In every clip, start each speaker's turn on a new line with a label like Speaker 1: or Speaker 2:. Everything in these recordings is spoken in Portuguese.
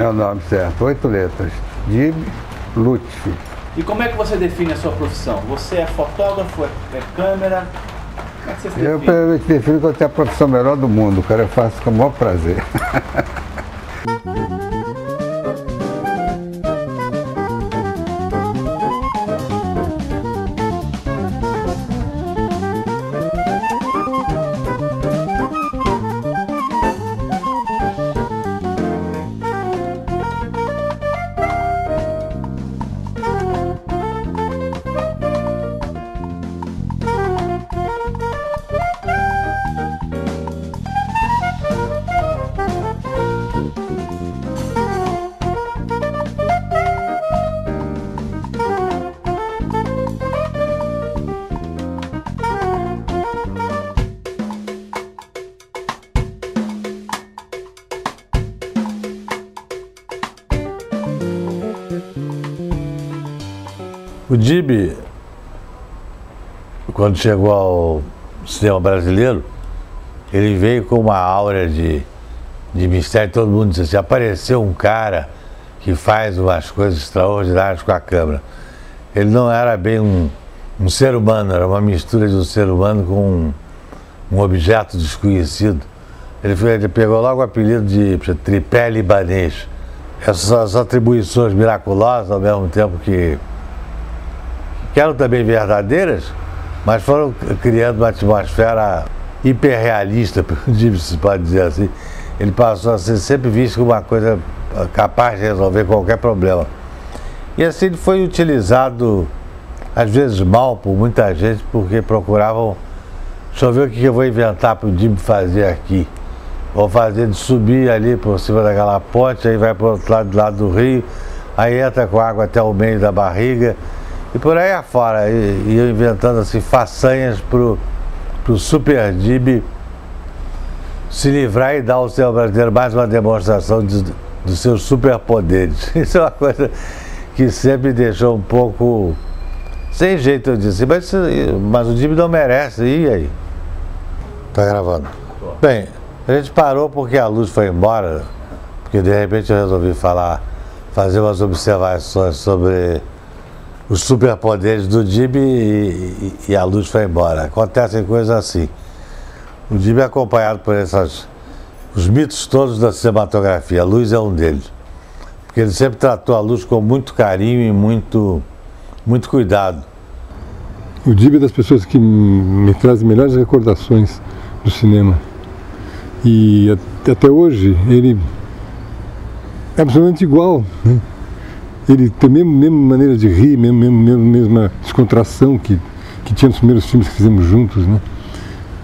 Speaker 1: É o nome certo, 8 letras. Dib Lutfi.
Speaker 2: E como é que você define a sua profissão? Você é fotógrafo, é câmera? Como é que você se define?
Speaker 1: Eu defino que eu tenho a profissão melhor do mundo, cara. Eu faço com o maior prazer.
Speaker 3: O Dib, quando chegou ao cinema brasileiro, ele veio com uma aura de mistério. Todo mundo disse assim, apareceu um cara que faz umas coisas extraordinárias com a câmera. Ele não era bem um ser humano, era uma mistura de um ser humano com um objeto desconhecido. Ele pegou logo o apelido de tripé libanês. Essas atribuições miraculosas, ao mesmo tempo que eram também verdadeiras, mas foram criando uma atmosfera hiperrealista, se pode dizer assim. Ele passou a ser sempre visto como uma coisa capaz de resolver qualquer problema. E assim ele foi utilizado, às vezes mal, por muita gente, porque procuravam, deixa eu ver o que eu vou inventar para o Dib fazer aqui. Vou fazer de subir ali por cima daquela ponte, aí vai para o outro lado do rio, aí entra com água até o meio da barriga, e por aí afora, iam inventando assim façanhas pro Super Dib se livrar e dar ao cinema brasileiro mais uma demonstração dos seus superpoderes. Isso é uma coisa que sempre deixou um pouco sem jeito, eu disse, mas o Dib não merece, e aí? Tá gravando? Bem, a gente parou porque a luz foi embora, porque de repente eu resolvi fazer umas observações sobre os superpoderes do Dib e a luz foi embora. Acontecem coisas assim. O Dib é acompanhado por os mitos todos da cinematografia. A luz é um deles. Porque ele sempre tratou a luz com muito carinho e muito cuidado.
Speaker 4: O Dib é das pessoas que me trazem melhores recordações do cinema. E até hoje ele é absolutamente igual, né? Ele tem a mesma maneira de rir, mesma descontração que tinha nos primeiros filmes que fizemos juntos, né?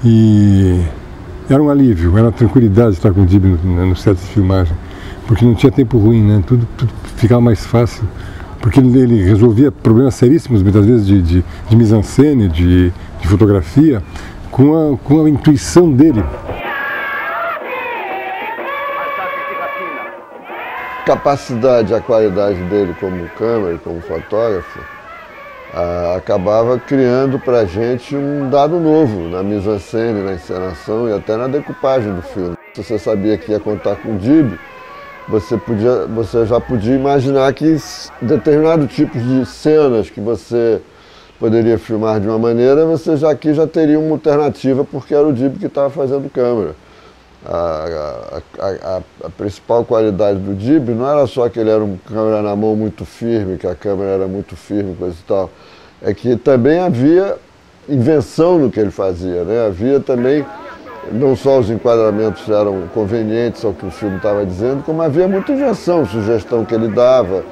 Speaker 4: E era um alívio, era uma tranquilidade estar com o Dib no set de filmagem, porque não tinha tempo ruim, né? Tudo ficava mais fácil, porque ele resolvia problemas seríssimos, muitas vezes de mise-en-scène, de fotografia, com a intuição dele.
Speaker 5: A capacidade, a qualidade dele como câmera e como fotógrafo acabava criando para a gente um dado novo na mise-en-scène, na encenação e até na decupagem do filme. Se você sabia que ia contar com o Dib, você já podia imaginar que determinados tipos de cenas que você poderia filmar de uma maneira, você aqui já teria uma alternativa, porque era o Dib que estava fazendo câmera. A principal qualidade do Dib não era só que ele era um câmera na mão muito firme, que a câmera era muito firme, coisa e tal. É que também havia invenção no que ele fazia, né? Havia também, não só os enquadramentos eram convenientes ao que o filme estava dizendo, como havia muita invenção, sugestão que ele dava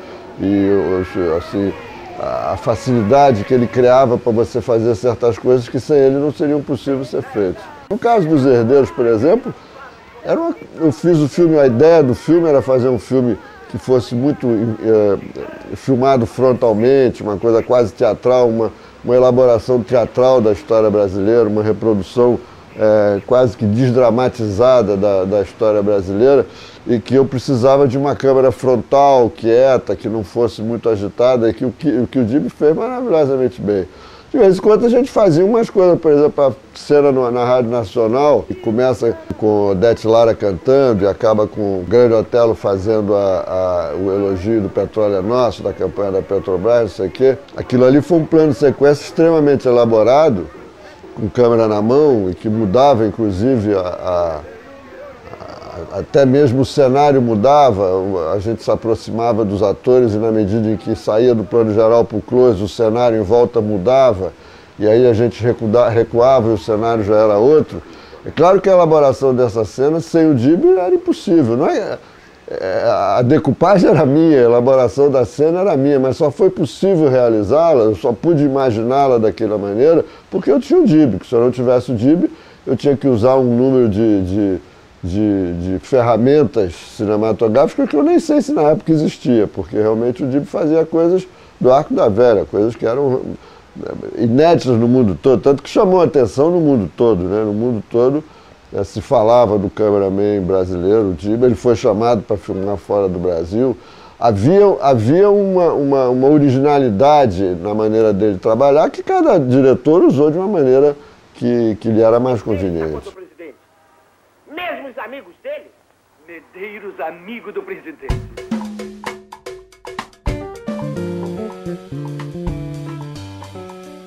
Speaker 5: e assim, a facilidade que ele criava para você fazer certas coisas que sem ele não seriam possíveis ser feitas. No caso dos Herdeiros, por exemplo, eu fiz o filme, a ideia do filme era fazer um filme que fosse muito filmado frontalmente, uma coisa quase teatral, uma elaboração teatral da história brasileira, uma reprodução quase que desdramatizada da história brasileira, e que eu precisava de uma câmera frontal, quieta, que não fosse muito agitada, e que o Dib fez maravilhosamente bem. De vez em quando a gente fazia umas coisas, por exemplo, a cena na Rádio Nacional, que começa com Odete Lara cantando e acaba com o Grande Otelo fazendo o elogio do Petróleo é Nosso, da campanha da Petrobras, não sei o quê. Aquilo ali foi um plano de sequência extremamente elaborado, com câmera na mão, e que mudava, inclusive, até mesmo o cenário mudava, a gente se aproximava dos atores e na medida em que saía do plano geral para o close, o cenário em volta mudava, e aí a gente recuava e o cenário já era outro. É claro que a elaboração dessa cena sem o Dib era impossível, não é? A decupagem era minha, a elaboração da cena era minha, mas só foi possível realizá-la, eu só pude imaginá-la daquela maneira porque eu tinha o Dib, que se eu não tivesse o Dib, eu tinha que usar um número de ferramentas cinematográficas que eu nem sei se na época existia, porque realmente o Dib fazia coisas do Arco da Velha, coisas que eram inéditas no mundo todo, tanto que chamou a atenção no mundo todo, né? No mundo todo se falava do cameraman brasileiro, o Dib, ele foi chamado para filmar fora do Brasil. Havia uma originalidade na maneira dele trabalhar que cada diretor usou de uma maneira que lhe era mais conveniente.
Speaker 6: Mesmo os amigos dele? Medeiros, amigo do presidente.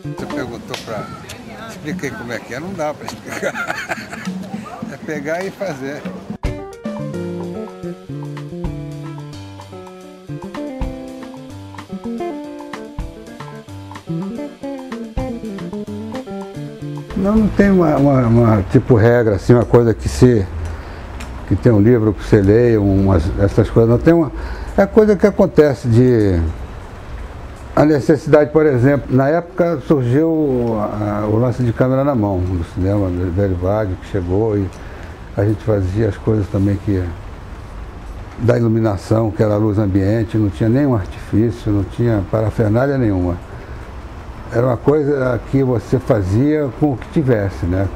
Speaker 1: Você perguntou para... Expliquei como é que é, não dá para explicar. É pegar e fazer.
Speaker 7: Não tem uma tipo regra, assim, uma coisa que tem um livro que você lê, essas coisas, não tem uma... É coisa que acontece a necessidade, por exemplo, na época surgiu o lance de câmera na mão, no cinema, do Velho Vádio, que chegou e a gente fazia as coisas também da iluminação, que era a luz ambiente, não tinha nenhum artifício, não tinha parafernália nenhuma. Era uma coisa que você fazia com o que tivesse, né?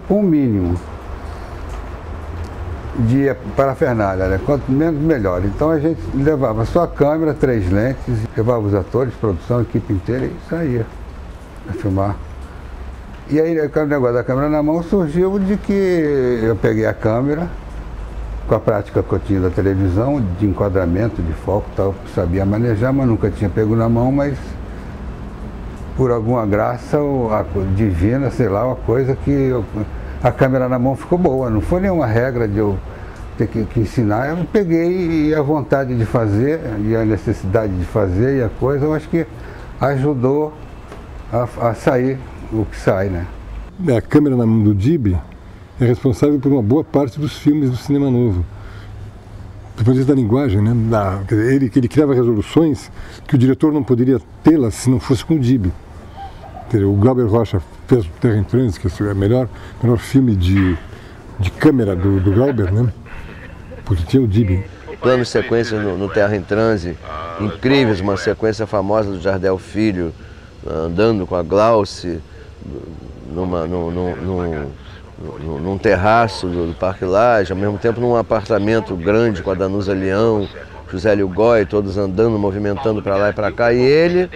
Speaker 7: Com o mínimo de parafernália, né? Quanto menos, melhor. Então a gente levava só a câmera, 3 lentes, levava os atores, produção, a equipe inteira e saía a filmar. E aí o negócio da câmera na mão surgiu de que eu peguei a câmera, com a prática que eu tinha da televisão, de enquadramento, de foco e tal, sabia manejar, mas nunca tinha pego na mão, mas por alguma graça divina, sei lá, uma coisa que a câmera na mão ficou boa. Não foi nenhuma regra de eu ter que ensinar. Eu peguei e a vontade de fazer, e a necessidade de fazer, e a coisa, eu acho que ajudou a sair o que sai, né?
Speaker 4: A câmera na mão do Dib é responsável por uma boa parte dos filmes do cinema novo. Do ponto de vista da linguagem, né? Ele criava resoluções que o diretor não poderia tê-las se não fosse com o Dib. O Glauber Rocha fez o Terra em Transe, que é o melhor filme de câmera do Glauber, né? Porque tinha o Dib.
Speaker 8: Planos de sequência no Terra em Transe, incríveis, uma sequência famosa do Jardel Filho, andando com a Glauce num terraço do Parque Lage, ao mesmo tempo num apartamento grande com a Danusa Leão, José Hélio Goy, todos andando, movimentando para lá e para cá, e ele,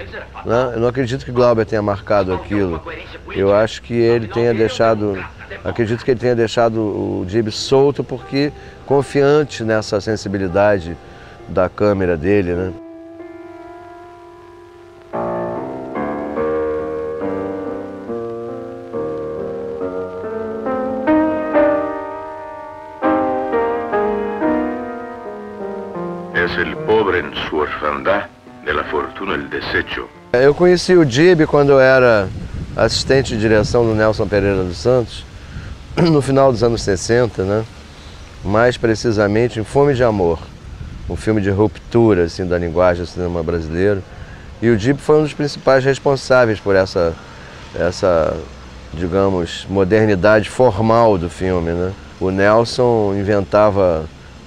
Speaker 8: né, eu não acredito que Glauber tenha marcado aquilo, eu acho que ele tenha deixado, acredito que ele tenha deixado o Dib solto porque confiante nessa sensibilidade da câmera dele, né? Eu conheci o Dib quando eu era assistente de direção do Nelson Pereira dos Santos, no final dos anos 60, né? Mais precisamente em Fome de Amor, um filme de ruptura assim, da linguagem do cinema brasileiro. E o Dib foi um dos principais responsáveis por essa, digamos, modernidade formal do filme, né? O Nelson inventava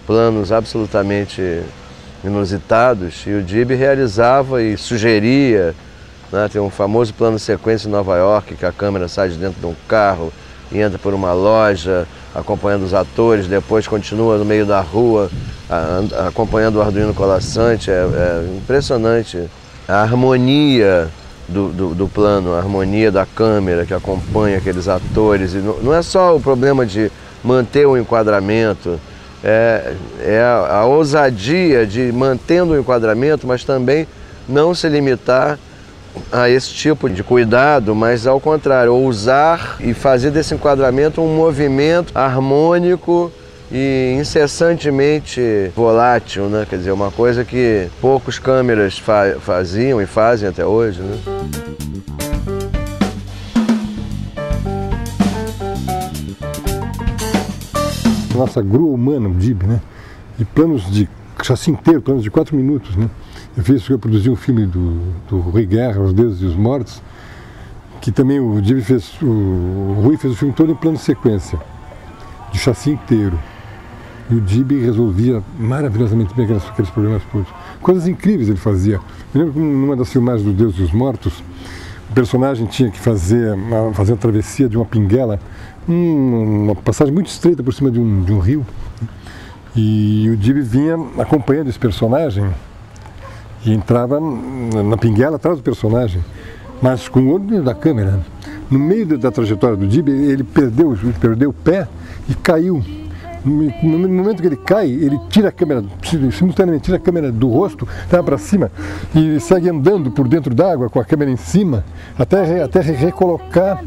Speaker 8: planos absolutamente inusitados e o Dib realizava e sugeria, né? Tem um famoso plano sequência em Nova York, que a câmera sai de dentro de um carro e entra por uma loja, acompanhando os atores, depois continua no meio da rua, acompanhando o Arduino Colaçante. É impressionante a harmonia do plano, a harmonia da câmera que acompanha aqueles atores. E não é só o problema de manter o enquadramento, é a ousadia de mantendo o enquadramento, mas também não se limitar a esse tipo de cuidado, mas ao contrário, ousar e fazer desse enquadramento um movimento harmônico e incessantemente volátil, né? Quer dizer, uma coisa que poucos câmeras faziam e fazem até hoje, né?
Speaker 4: Nossa grua humana, o DIB, né? E planos de chassi inteiro, planos de 4 minutos, né? Eu produzi um filme do Rui Guerra, Os Deuses e os Mortos, que também o DIB fez, o Rui fez o filme todo em plano de sequência, de chassi inteiro. E o DIB resolvia maravilhosamente bem aqueles problemas todos. Coisas incríveis ele fazia. Eu lembro que numa das filmagens do Deus e os Mortos, o personagem tinha que fazer uma travessia de uma pinguela, uma passagem muito estreita por cima de um rio. E o DIB vinha acompanhando esse personagem e entrava na pinguela atrás do personagem, mas com o olho da câmera. No meio da trajetória do DIB, ele perdeu o pé e caiu. No momento que ele cai, ele tira a câmera, simultaneamente tira a câmera do rosto, vai para cima e segue andando por dentro d'água com a câmera em cima, até recolocar,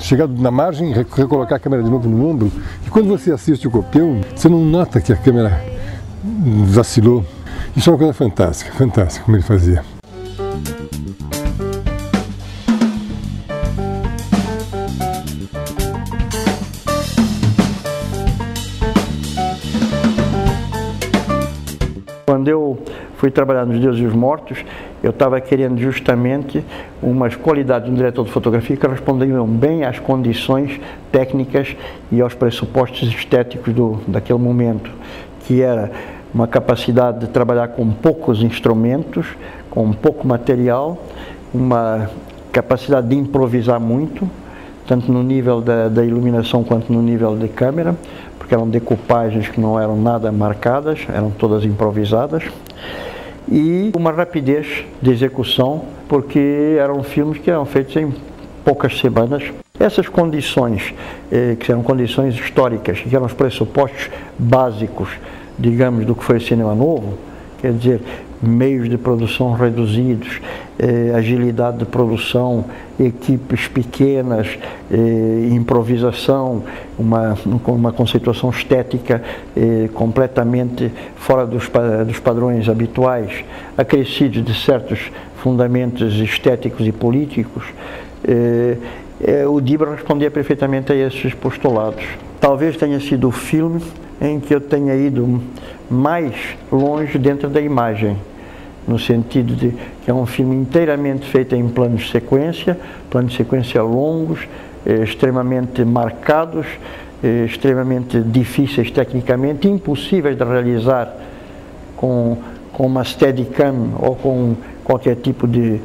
Speaker 4: chegar na margem, recolocar a câmera de novo no ombro. E quando você assiste o Copeu, você não nota que a câmera vacilou. Isso é uma coisa fantástica, fantástica como ele fazia.
Speaker 9: Quando eu fui trabalhar nos Deuses e os Mortos, eu estava querendo justamente umas qualidades do diretor de fotografia que respondiam bem às condições técnicas e aos pressupostos estéticos daquele momento, que era uma capacidade de trabalhar com poucos instrumentos, com pouco material, uma capacidade de improvisar muito, tanto no nível da iluminação quanto no nível de câmera, porque eram decoupagens que não eram nada marcadas, eram todas improvisadas, e uma rapidez de execução, porque eram filmes que eram feitos em poucas semanas. Essas condições, que eram condições históricas, que eram os pressupostos básicos, digamos, do que foi o cinema novo, quer dizer, meios de produção reduzidos, agilidade de produção, equipes pequenas, improvisação, uma conceituação estética completamente fora dos padrões habituais, acrescidos de certos fundamentos estéticos e políticos. O DIB respondia perfeitamente a esses postulados. Talvez tenha sido o filme em que eu tenha ido mais longe dentro da imagem, no sentido de que é um filme inteiramente feito em planos de sequência longos, extremamente marcados, extremamente difíceis tecnicamente, impossíveis de realizar com uma Steadicam ou com qualquer tipo de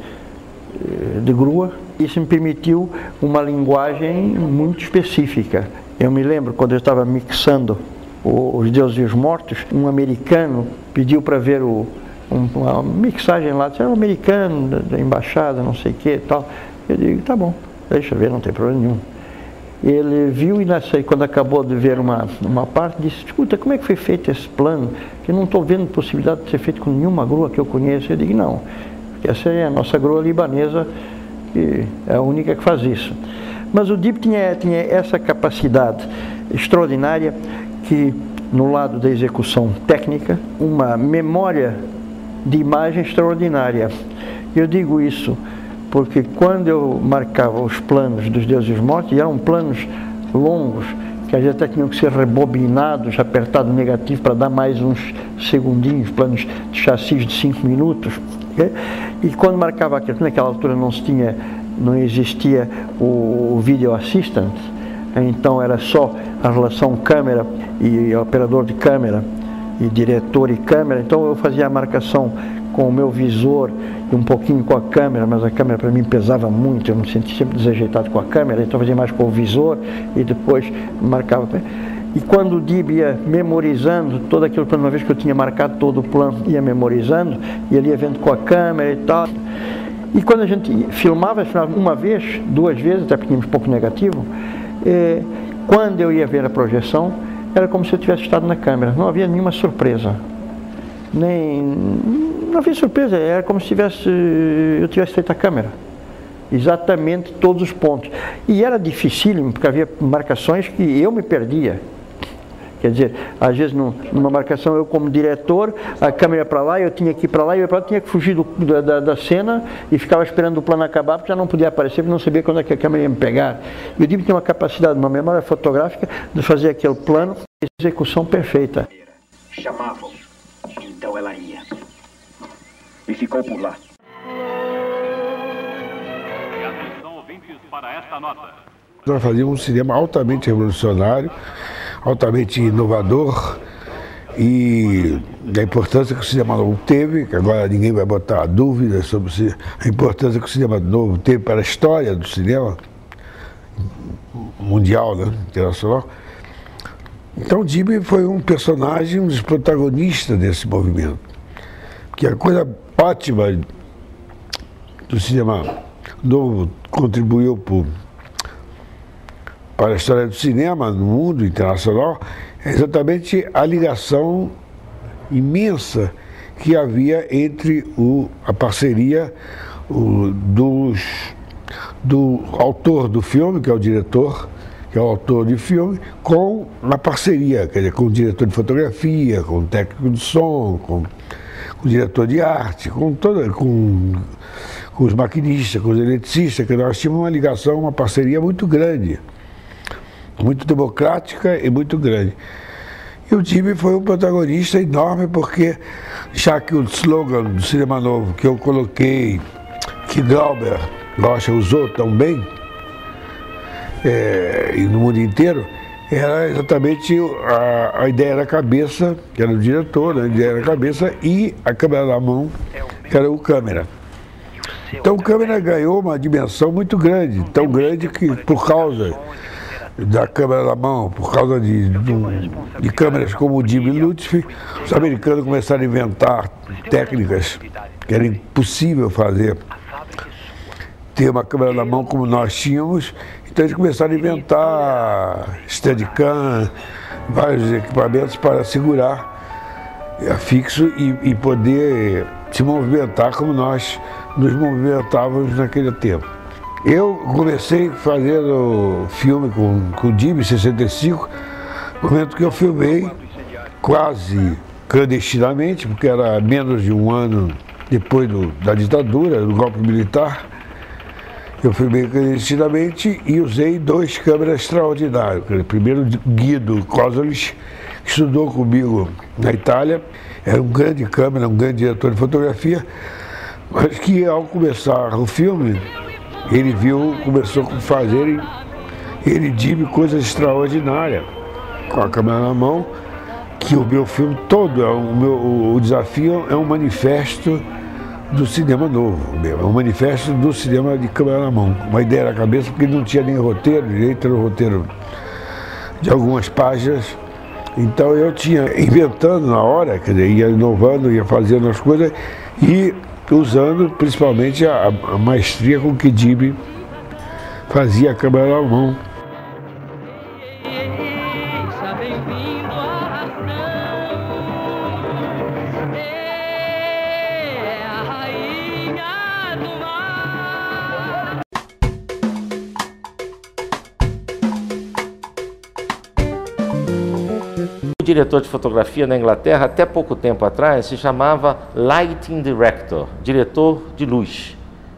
Speaker 9: grua. Isso me permitiu uma linguagem muito específica. Eu me lembro, quando eu estava mixando Os Deuses e os Mortos, um americano pediu para ver uma mixagem lá, era um americano da embaixada, não sei o que e tal. Eu digo, tá bom, deixa ver, não tem problema nenhum. Ele viu e quando acabou de ver uma parte, disse, escuta, como é que foi feito esse plano? Que eu não estou vendo possibilidade de ser feito com nenhuma grua que eu conheço. Eu digo, não, porque essa é a nossa grua libanesa, que é a única que faz isso. Mas o DIB tinha essa capacidade extraordinária que, no lado da execução técnica, uma memória de imagem extraordinária. Eu digo isso porque quando eu marcava os planos dos Deuses e os Mortos, e eram planos longos, que às vezes até tinham que ser rebobinados, apertado negativo para dar mais uns segundinhos, planos de chassis de 5 minutos. E quando marcava aquilo, naquela altura não existia o video assistant, então era só a relação câmera e operador de câmera e diretor e câmera. Então eu fazia a marcação com o meu visor e um pouquinho com a câmera, mas a câmera para mim pesava muito, eu me sentia sempre desajeitado com a câmera, então eu fazia mais com o visor e depois marcava. E quando o DIB ia memorizando todo aquilo plano, uma vez que eu tinha marcado todo o plano, ia memorizando, e ele ia vendo com a câmera e tal. E quando a gente filmava uma vez, 2 vezes, até porque tínhamos pouco negativo, quando eu ia ver a projeção, era como se eu tivesse estado na câmera, não havia nenhuma surpresa. Não havia surpresa, era como se eu tivesse feito a câmera. Exatamente todos os pontos. E era dificílimo, porque havia marcações que eu me perdia. Quer dizer, às vezes numa marcação eu como diretor, a câmera para lá, eu tinha que ir para lá, e eu tinha que fugir da cena e ficava esperando o plano acabar, porque já não podia aparecer, porque não sabia quando é que a câmera ia me pegar. E o Dib tinha uma capacidade, uma memória fotográfica de fazer aquele plano, execução perfeita.
Speaker 10: Chamavam, então ela ia. E ficou por lá.
Speaker 11: E atenção, ouvintes, para esta nota.
Speaker 12: Nós fazíamos um cinema altamente revolucionário, altamente inovador, e a importância que o cinema novo teve, que agora ninguém vai botar dúvidas sobre a importância que o cinema novo teve para a história do cinema mundial, né, internacional. Então o Dib foi um personagem, um dos protagonistas desse movimento. Que a coisa ótima do cinema novo contribuiu para a história do cinema no mundo internacional é exatamente a ligação imensa que havia entre a parceria do autor do filme, que é o diretor, que é o autor de filme, com a parceria, quer dizer, com o diretor de fotografia, com o técnico de som, com o diretor de arte, com os maquinistas, com os eletricistas, que nós tínhamos uma ligação, uma parceria muito grande, muito democrática e muito grande. E o Dib foi um protagonista enorme, porque já que o slogan do Cinema Novo que eu coloquei, que Glauber Rocha usou tão bem, e no mundo inteiro, era exatamente a ideia da cabeça, que era o diretor, né? A ideia da cabeça, e a câmera na mão, que era o câmera. Então o câmera ganhou uma dimensão muito grande, tão grande que por causa da câmera na mão, por causa de câmeras como o Dib e Lutfi, os americanos começaram a inventar técnicas que era impossível fazer, ter uma câmera na mão como nós tínhamos. Então eles começaram a inventar Steadicam, vários equipamentos para segurar fixo e poder se movimentar como nós nos movimentávamos naquele tempo. Eu comecei fazendo filme com o Dib em 65, no momento que eu filmei quase clandestinamente, porque era menos de um ano depois da ditadura, do golpe militar. Eu filmei clandestinamente e usei 2 câmeras extraordinárias. Primeiro, Guido Kozelich, que estudou comigo na Itália, era um grande câmera, um grande diretor de fotografia, mas que ao começar o filme, ele começou a fazer, ele Dib, coisas extraordinárias, com a câmera na mão, que o meu filme todo, o desafio é um manifesto do cinema novo, é um manifesto do cinema de câmera na mão. Uma ideia na cabeça, porque não tinha nem roteiro direito, era um roteiro de algumas páginas. Então eu tinha inventando na hora, quer dizer, ia inovando, ia fazendo as coisas e usando principalmente a maestria com que Dib fazia a câmera na mão.
Speaker 13: O diretor de fotografia na Inglaterra, até pouco tempo atrás, se chamava Lighting Director, diretor de luz,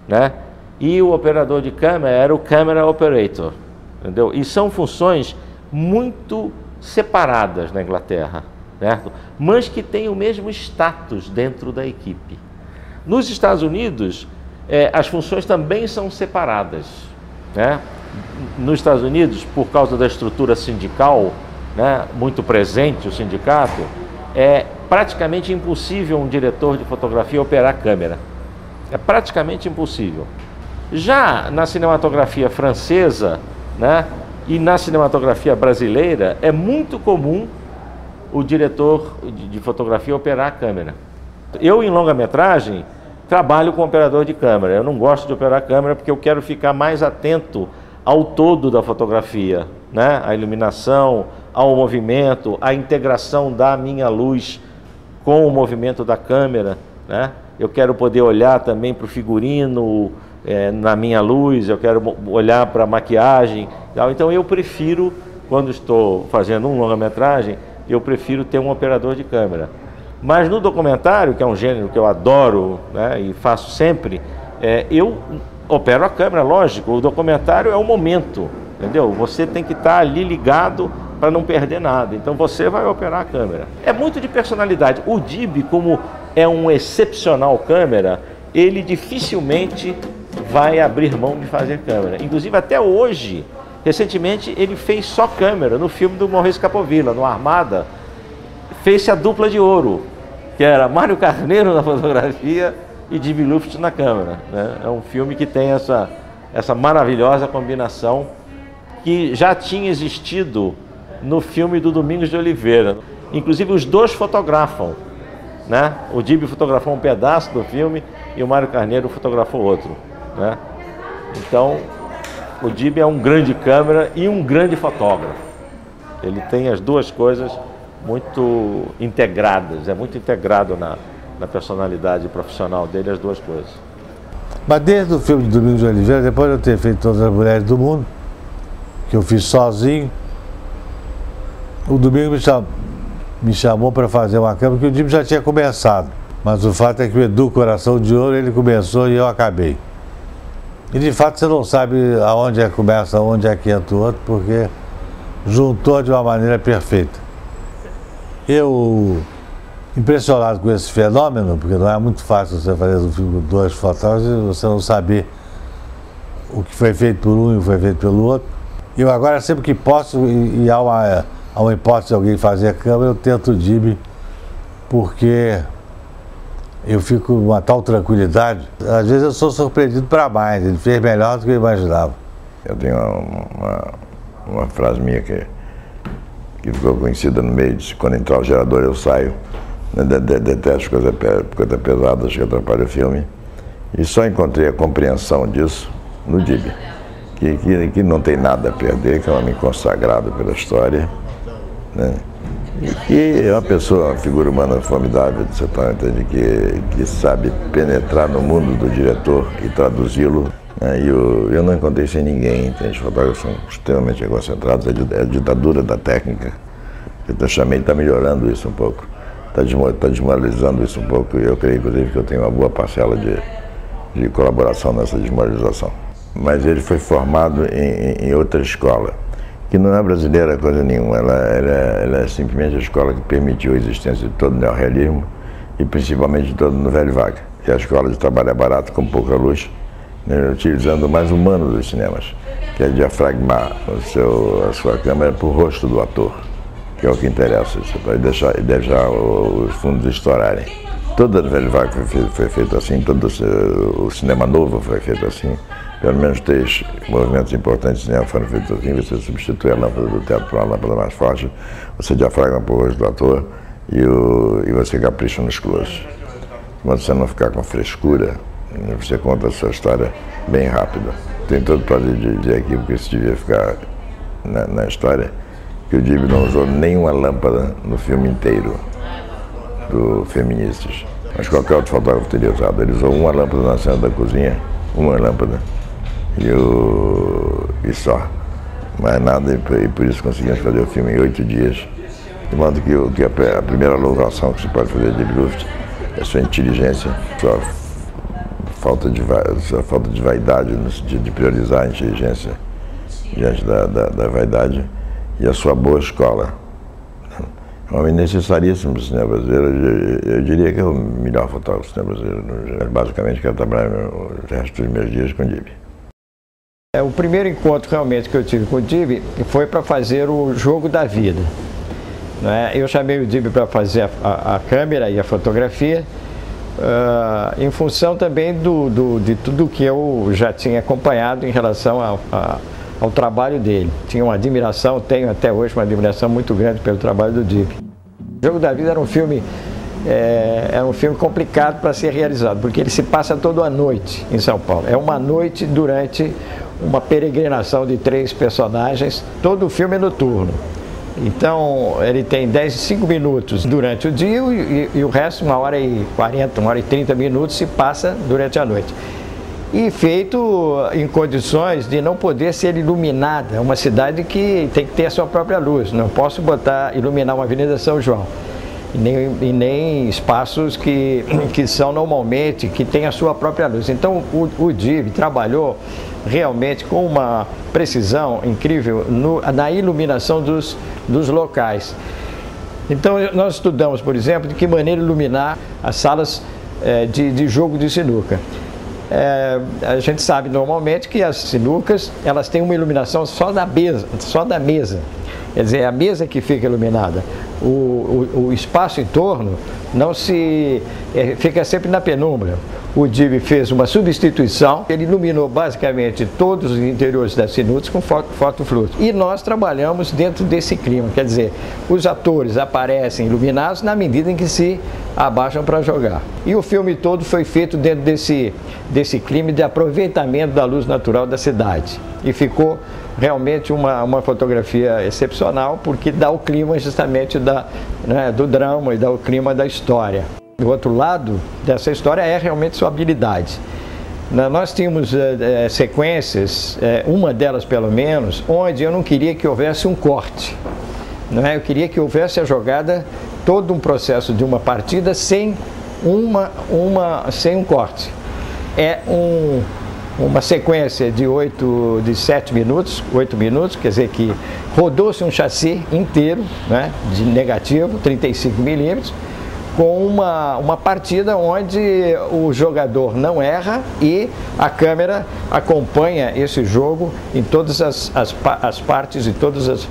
Speaker 13: né? E o operador de câmera era o Camera Operator, entendeu? E são funções muito separadas na Inglaterra, certo? Mas que têm o mesmo status dentro da equipe. Nos Estados Unidos, as funções também são separadas, né? Nos Estados Unidos, por causa da estrutura sindical, né, muito presente o sindicato, é praticamente impossível um diretor de fotografia operar a câmera. É praticamente impossível. Já na cinematografia francesa, né, e na cinematografia brasileira, é muito comum o diretor de fotografia operar a câmera. Eu, em longa-metragem, trabalho com operador de câmera. Eu não gosto de operar câmera porque eu quero ficar mais atento ao todo da fotografia, né? A iluminação, ao movimento, a integração da minha luz com o movimento da câmera, né? Eu quero poder olhar também para o figurino na minha luz, eu quero olhar para a maquiagem. Então eu prefiro, quando estou fazendo um longa-metragem, eu prefiro ter um operador de câmera. Mas no documentário, que é um gênero que eu adoro, né, e faço sempre, eu opero a câmera, lógico. O documentário é o momento, entendeu? Você tem que estar ali ligado para não perder nada. Então você vai operar a câmera. É muito de personalidade. O Dib, como é um excepcional câmera, ele dificilmente vai abrir mão de fazer câmera. Inclusive até hoje, recentemente, ele fez só câmera. No filme do Maurício Capovilla, no Armada, fez-se a dupla de ouro, que era Mário Carneiro na fotografia e Dib Luft na câmera, né? É um filme que tem essa maravilhosa combinação que já tinha existido no filme do Domingos de Oliveira. Inclusive os dois fotografam, né? O Dib fotografou um pedaço do filme e o Mário Carneiro fotografou outro, né? Então o Dib é um grande câmera e um grande fotógrafo. Ele tem as duas coisas muito integradas, é muito integrado na personalidade profissional dele, as duas coisas.
Speaker 3: Mas desde o filme de Domingos de Oliveira, depois de eu ter feito Todas as Mulheres do Mundo, que eu fiz sozinho, o Domingos me chamou para fazer uma câmera, que o Dib já tinha começado. Mas o fato é que o Edu Coração de Ouro, ele começou e eu acabei. E de fato você não sabe aonde é que começa, aonde é que entra o outro, porque juntou de uma maneira perfeita. Eu, impressionado com esse fenômeno, porque não é muito fácil você fazer um filme com dois fotógrafos e você não saber o que foi feito por um e o que foi feito pelo outro. Eu agora, sempre que posso, e há uma hipótese de alguém fazer a câmera, eu tento o Dib, porque eu fico com uma tal tranquilidade. Às vezes eu sou surpreendido para mais, ele fez melhor do que eu imaginava.
Speaker 14: Eu tenho uma frase minha que ficou conhecida no meio, de quando entrar o gerador eu saio, detesto coisas pesadas que atrapalham o filme, e só encontrei a compreensão disso no Dib, que não tem nada a perder, que é um homem consagrado pela história, né? E que é uma pessoa, uma figura humana formidável, você entende, que sabe penetrar no mundo do diretor e traduzi-lo. Eu não encontrei sem ninguém, entende? Os fotógrafos são extremamente egocentrados, é a ditadura da técnica. Eu também está melhorando isso um pouco, está desmoralizando isso um pouco, e eu creio, inclusive, que eu tenho uma boa parcela de colaboração nessa desmoralização. Mas ele foi formado em outra escola, que não é brasileira coisa nenhuma, ela é simplesmente a escola que permitiu a existência de todo o neorrealismo e principalmente de todo o Nouvelle Vague, que é a escola de trabalhar barato com pouca luz, né, utilizando o mais humano dos cinemas, que é diafragmar a sua câmera para o rosto do ator, que é o que interessa, e deixar os fundos estourarem. Toda a Nouvelle Vague foi feito assim, todo o cinema novo foi feito assim. Pelo menos 3 movimentos importantes de cinema foram feitos assim. Você substitui a lâmpada do teto por uma lâmpada mais forte, você diafragma para o rosto do ator e você capricha nos closes. Quando você não ficar com frescura, você conta a sua história bem rápida. Tem todo o prazer de dizer aqui, porque isso devia ficar na história, que o Dib não usou nenhuma lâmpada no filme inteiro do Feministas. Mas qualquer outro fotógrafo teria usado. Ele usou uma lâmpada na cena da cozinha, uma lâmpada, e só. Mais nada, e por isso conseguimos fazer o filme em 8 dias. De modo que a primeira louvação que se pode fazer de Luft é sua inteligência, sua falta de vaidade, no sentido de priorizar a inteligência diante da vaidade, e a sua boa escola. É um homem necessaríssimo para o cinema brasileiro. Eu diria que é o melhor fotógrafo do cinema brasileiro. Basicamente, quero trabalhar o resto dos meus dias com o Dib.
Speaker 9: O primeiro encontro realmente que eu tive com o Dib foi para fazer o Jogo da Vida. Eu chamei o Dib para fazer a câmera e a fotografia, em função também de tudo que eu já tinha acompanhado em relação ao trabalho dele. Tinha uma admiração, tenho até hoje uma admiração muito grande pelo trabalho do Dib. O Jogo da Vida era um filme é um filme complicado para ser realizado, porque ele se passa toda a noite em São Paulo. É uma noite durante uma peregrinação de 3 personagens, todo o filme é noturno. Então ele tem 5 minutos durante o dia e o resto, 1h40, 1h30 minutos se passa durante a noite. E feito em condições de não poder ser iluminada, uma cidade que tem que ter a sua própria luz. Não posso iluminar uma Avenida São João, e nem espaços que são normalmente, que têm a sua própria luz. Então o DIB trabalhou realmente com uma precisão incrível na iluminação dos locais. Então nós estudamos, por exemplo, de que maneira iluminar as salas de jogo de sinuca. A gente sabe normalmente que as sinucas, elas têm uma iluminação só da mesa. Quer dizer, é a mesa que fica iluminada. O espaço em torno fica sempre na penumbra. O DIB fez uma substituição, ele iluminou basicamente todos os interiores das sinucas com fotofluxo. E nós trabalhamos dentro desse clima, quer dizer, os atores aparecem iluminados na medida em que se abaixam para jogar. E o filme todo foi feito dentro desse clima de aproveitamento da luz natural da cidade. E ficou realmente uma fotografia excepcional, porque dá o clima justamente do drama e dá o clima da história. O outro lado dessa história é realmente sua habilidade. Nós tínhamos sequências, uma delas pelo menos, onde eu não queria que houvesse um corte. Eu queria que houvesse a jogada, todo um processo de uma partida sem um corte. É uma sequência de 7 minutos, 8 minutos, quer dizer que rodou-se um chassi inteiro, de negativo, 35 milímetros, com uma partida onde o jogador não erra e a câmera acompanha esse jogo em todas as partes e todos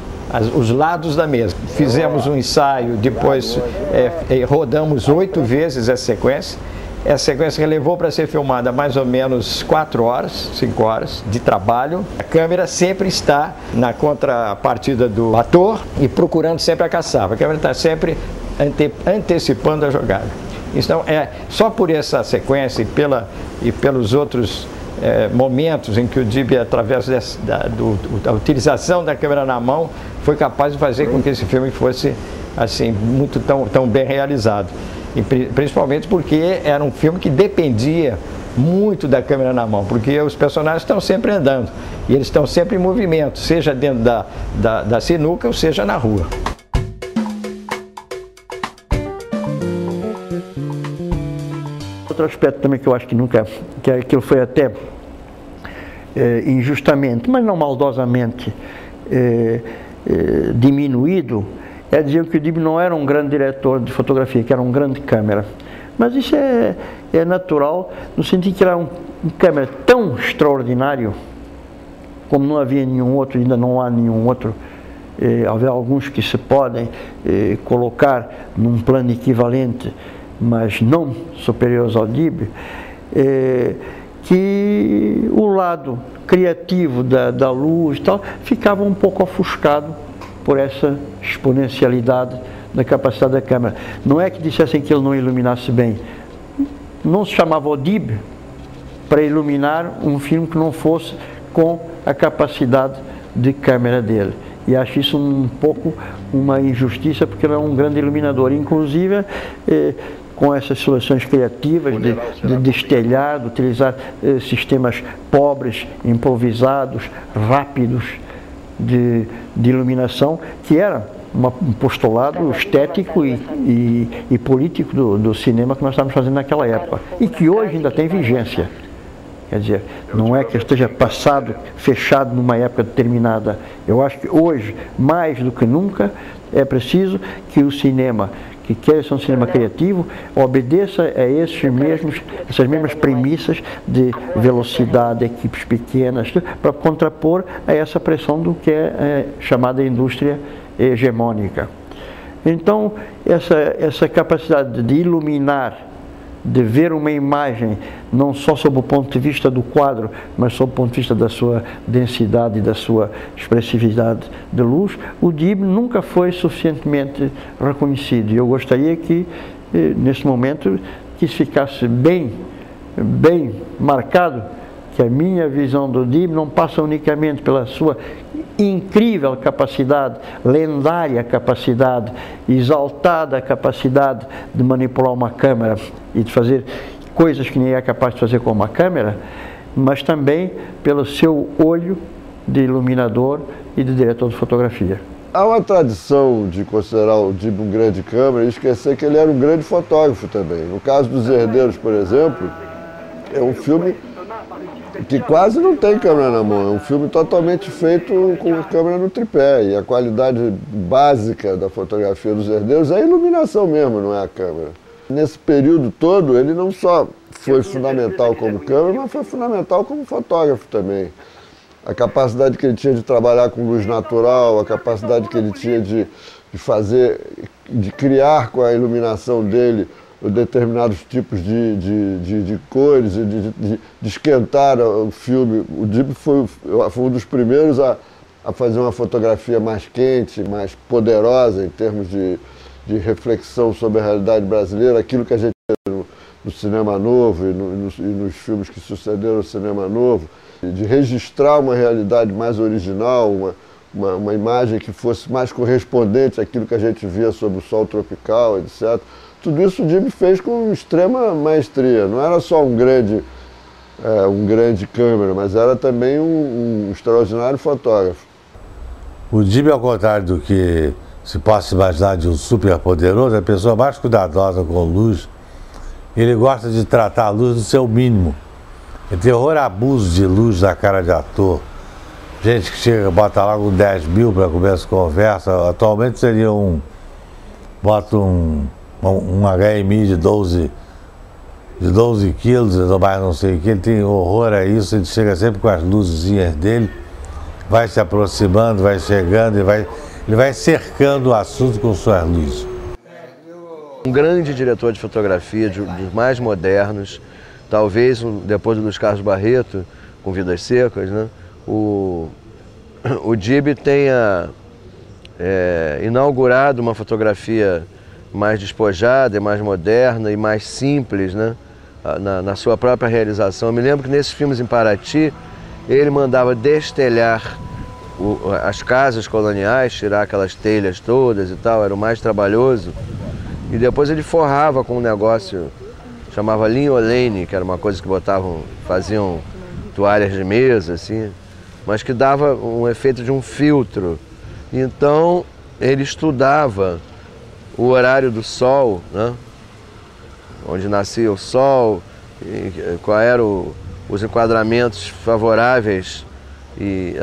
Speaker 9: os lados da mesa. Fizemos um ensaio, depois rodamos 8 vezes essa sequência. Essa sequência levou para ser filmada mais ou menos 4 horas, 5 horas de trabalho. A câmera sempre está na contrapartida do ator e procurando sempre a caçapa. A câmera está sempre antecipando a jogada. Então, só por essa sequência e pelos outros momentos em que o DIB, através da utilização da câmera na mão, foi capaz de fazer com que esse filme fosse assim, tão bem realizado. E principalmente porque era um filme que dependia muito da câmera na mão, porque os personagens estão sempre andando e eles estão sempre em movimento, seja dentro da sinuca ou seja na rua. Outro aspecto também que eu acho que aquilo foi até injustamente, mas não maldosamente diminuído, é dizer que o DIB não era um grande diretor de fotografia, que era um grande câmera. Mas isso é natural, no sentido que era um câmera tão extraordinário, como não havia nenhum outro, ainda não há nenhum outro. Havia alguns que se podem colocar num plano equivalente, mas não superiores ao DIB, que o lado criativo da luz e tal ficava um pouco ofuscado por essa exponencialidade da capacidade da câmera. Não é que dissessem que ele não iluminasse bem. Não se chamava o DIB para iluminar um filme que não fosse com a capacidade de câmera dele. E acho isso um pouco uma injustiça, porque ele é um grande iluminador. Inclusive, com essas soluções criativas de destelhar, de utilizar sistemas pobres, improvisados, rápidos, de iluminação, que era um postulado estético e político do cinema que nós estávamos fazendo naquela época, e que hoje ainda tem vigência. Quer dizer, não é que esteja passado, fechado numa época determinada. Eu acho que hoje, mais do que nunca, é preciso que o cinema, que quer ser um cinema criativo, obedeça a essas mesmas premissas de velocidade, equipes pequenas, para contrapor a essa pressão do que é chamada indústria hegemônica. Então, essa capacidade de iluminar, de ver uma imagem, não só sob o ponto de vista do quadro, mas sob o ponto de vista da sua densidade e da sua expressividade de luz, o DIB nunca foi suficientemente reconhecido. Eu gostaria que nesse momento, quis ficasse bem marcado que a minha visão do DIB não passa unicamente pela sua incrível capacidade, lendária capacidade, exaltada capacidade de manipular uma câmera e de fazer coisas que ninguém é capaz de fazer com uma câmera, mas também pelo seu olho de iluminador e de diretor de fotografia.
Speaker 5: Há uma tradição de considerar o DIB um grande câmera e esquecer que ele era um grande fotógrafo também. No caso dos Herdeiros, por exemplo, é um filme que quase não tem câmera na mão, é um filme totalmente feito com a câmera no tripé, e a qualidade básica da fotografia dos Herdeiros é a iluminação mesmo, não é a câmera. Nesse período todo, ele não só foi fundamental como câmera, mas foi fundamental como fotógrafo também. A capacidade que ele tinha de trabalhar com luz natural, a capacidade que ele tinha de criar com a iluminação dele determinados tipos de cores, de esquentar o filme. O DIB foi um dos primeiros a fazer uma fotografia mais quente, mais poderosa em termos de reflexão sobre a realidade brasileira, aquilo que a gente vê no Cinema Novo e nos filmes que sucederam ao Cinema Novo, de registrar uma realidade mais original, uma imagem que fosse mais correspondente àquilo que a gente via sobre o sol tropical, etc. Tudo isso o DIB fez com extrema maestria. Não era só um grande câmera, mas era também um extraordinário fotógrafo.
Speaker 3: O DIB, ao contrário do que se possa imaginar de um super poderoso, é a pessoa mais cuidadosa com luz. Ele gosta de tratar a luz no seu mínimo. Ele tem horror a abuso de luz na cara de ator. Gente que chega, bota logo 10 mil para começar a conversa. Atualmente seria bota um HMI de 12 quilos, mais não sei o que. Ele tem horror a isso, ele chega sempre com as luzinhas dele, vai se aproximando, vai chegando, ele vai cercando o assunto com suas luzes.
Speaker 8: Um grande diretor de fotografia, dos mais modernos, talvez depois do Luiz Carlos Barreto, com Vidas Secas, né? O DIB tenha inaugurado uma fotografia mais despojada, mais moderna e mais simples, né? Na sua própria realização. Eu me lembro que nesses filmes em Paraty, ele mandava destelhar as casas coloniais, tirar aquelas telhas todas e tal, era o mais trabalhoso. E depois ele forrava com um negócio, chamava linolene, que era uma coisa que faziam toalhas de mesa, assim, mas que dava um efeito de um filtro. Então ele estudava o horário do sol, né? Onde nascia o sol, qual eram os enquadramentos favoráveis e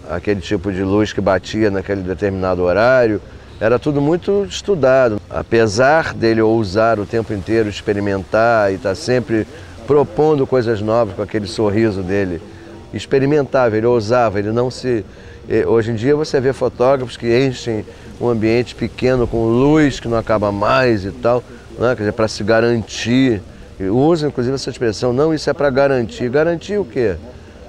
Speaker 8: aquele tipo de luz que batia naquele determinado horário. Era tudo muito estudado. Apesar dele ousar o tempo inteiro experimentar e estar sempre propondo coisas novas com aquele sorriso dele, experimentava, ele ousava, ele não se... Hoje em dia você vê fotógrafos que enchem um ambiente pequeno com luz que não acaba mais e tal, né? Quer dizer, para se garantir. Usam inclusive essa expressão, não, isso é para garantir. Garantir o quê?